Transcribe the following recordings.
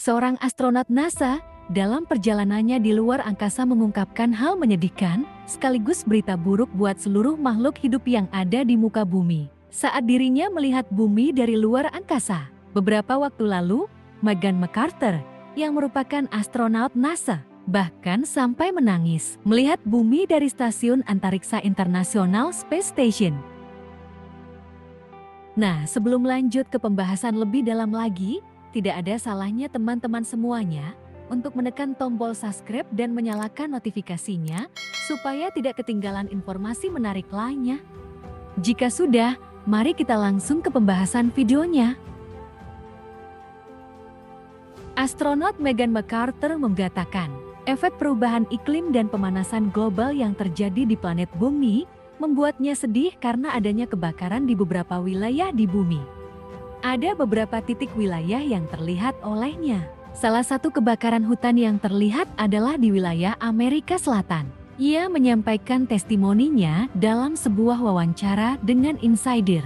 seorang astronot NASA, dalam perjalanannya di luar angkasa mengungkapkan hal menyedihkan, sekaligus berita buruk buat seluruh makhluk hidup yang ada di muka bumi. Saat dirinya melihat bumi dari luar angkasa, beberapa waktu lalu, Megan McArthur, yang merupakan astronot NASA, bahkan sampai menangis melihat bumi dari Stasiun Antariksa Internasional Space Station. Nah, sebelum lanjut ke pembahasan lebih dalam lagi, tidak ada salahnya teman-teman semuanya untuk menekan tombol subscribe dan menyalakan notifikasinya supaya tidak ketinggalan informasi menarik lainnya. Jika sudah, mari kita langsung ke pembahasan videonya. Astronot Megan McArthur mengatakan, efek perubahan iklim dan pemanasan global yang terjadi di planet bumi membuatnya sedih karena adanya kebakaran di beberapa wilayah di bumi. Ada beberapa titik wilayah yang terlihat olehnya. Salah satu kebakaran hutan yang terlihat adalah di wilayah Amerika Selatan. Ia menyampaikan testimoninya dalam sebuah wawancara dengan Insider.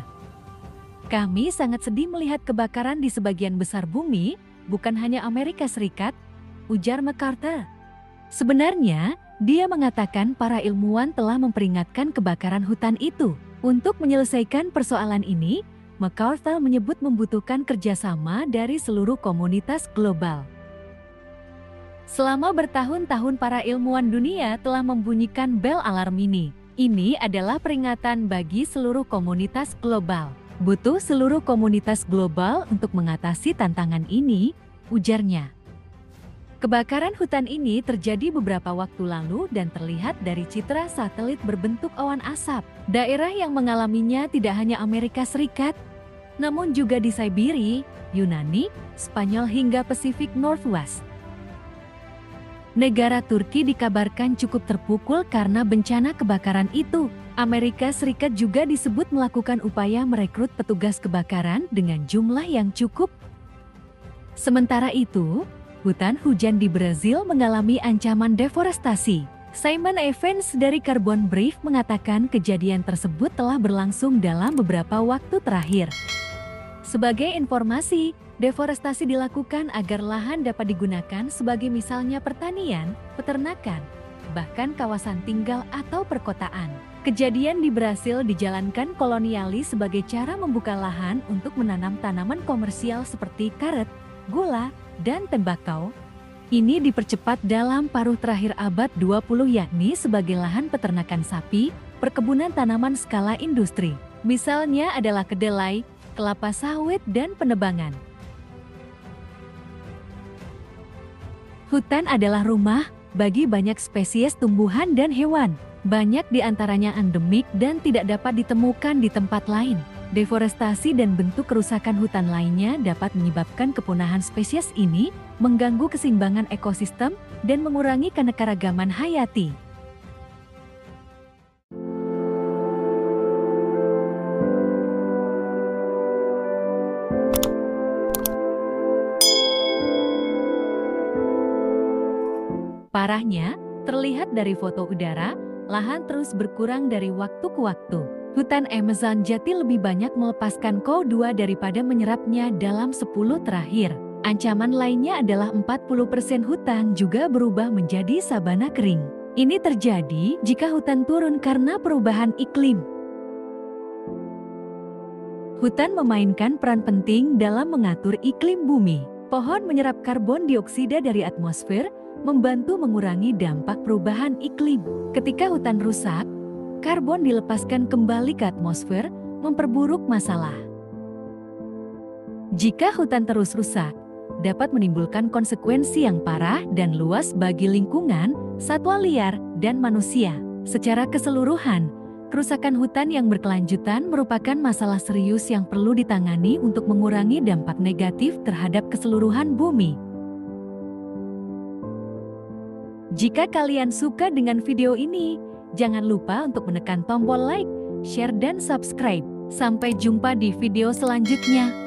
Kami sangat sedih melihat kebakaran di sebagian besar bumi, bukan hanya Amerika Serikat, ujar McArthur. Sebenarnya, dia mengatakan para ilmuwan telah memperingatkan kebakaran hutan itu. Untuk menyelesaikan persoalan ini, McArthur menyebut membutuhkan kerjasama dari seluruh komunitas global. Selama bertahun-tahun para ilmuwan dunia telah membunyikan bel alarm ini. Ini adalah peringatan bagi seluruh komunitas global. Butuh seluruh komunitas global untuk mengatasi tantangan ini, ujarnya. Kebakaran hutan ini terjadi beberapa waktu lalu dan terlihat dari citra satelit berbentuk awan asap. Daerah yang mengalaminya tidak hanya Amerika Serikat, namun juga di Siberia, Yunani, Spanyol hingga Pasifik Northwest. Negara Turki dikabarkan cukup terpukul karena bencana kebakaran itu. Amerika Serikat juga disebut melakukan upaya merekrut petugas kebakaran dengan jumlah yang cukup. Sementara itu, hutan hujan di Brazil mengalami ancaman deforestasi. Simon Evans dari Carbon Brief mengatakan kejadian tersebut telah berlangsung dalam beberapa waktu terakhir. Sebagai informasi, deforestasi dilakukan agar lahan dapat digunakan sebagai misalnya pertanian, peternakan, bahkan kawasan tinggal atau perkotaan. Kejadian di Brasil dijalankan kolonialis sebagai cara membuka lahan untuk menanam tanaman komersial seperti karet, gula, dan tembakau. Ini dipercepat dalam paruh terakhir abad 20 yakni sebagai lahan peternakan sapi, perkebunan tanaman skala industri. Misalnya adalah kedelai, kelapa sawit, dan penebangan. Hutan adalah rumah bagi banyak spesies tumbuhan dan hewan. Banyak di antaranya endemik dan tidak dapat ditemukan di tempat lain. Deforestasi dan bentuk kerusakan hutan lainnya dapat menyebabkan kepunahan spesies ini, mengganggu keseimbangan ekosistem, dan mengurangi keanekaragaman hayati. Parahnya, terlihat dari foto udara, lahan terus berkurang dari waktu ke waktu. Hutan Amazon jati lebih banyak melepaskan CO2 daripada menyerapnya dalam 10 terakhir. Ancaman lainnya adalah 40% hutan juga berubah menjadi sabana kering. Ini terjadi jika hutan turun karena perubahan iklim. Hutan memainkan peran penting dalam mengatur iklim bumi. Pohon menyerap karbon dioksida dari atmosfer, membantu mengurangi dampak perubahan iklim. Ketika hutan rusak, karbon dilepaskan kembali ke atmosfer, memperburuk masalah. Jika hutan terus rusak, dapat menimbulkan konsekuensi yang parah dan luas bagi lingkungan, satwa liar, dan manusia. Secara keseluruhan, kerusakan hutan yang berkelanjutan merupakan masalah serius yang perlu ditangani untuk mengurangi dampak negatif terhadap keseluruhan bumi. Jika kalian suka dengan video ini, jangan lupa untuk menekan tombol like, share, dan subscribe. Sampai jumpa di video selanjutnya.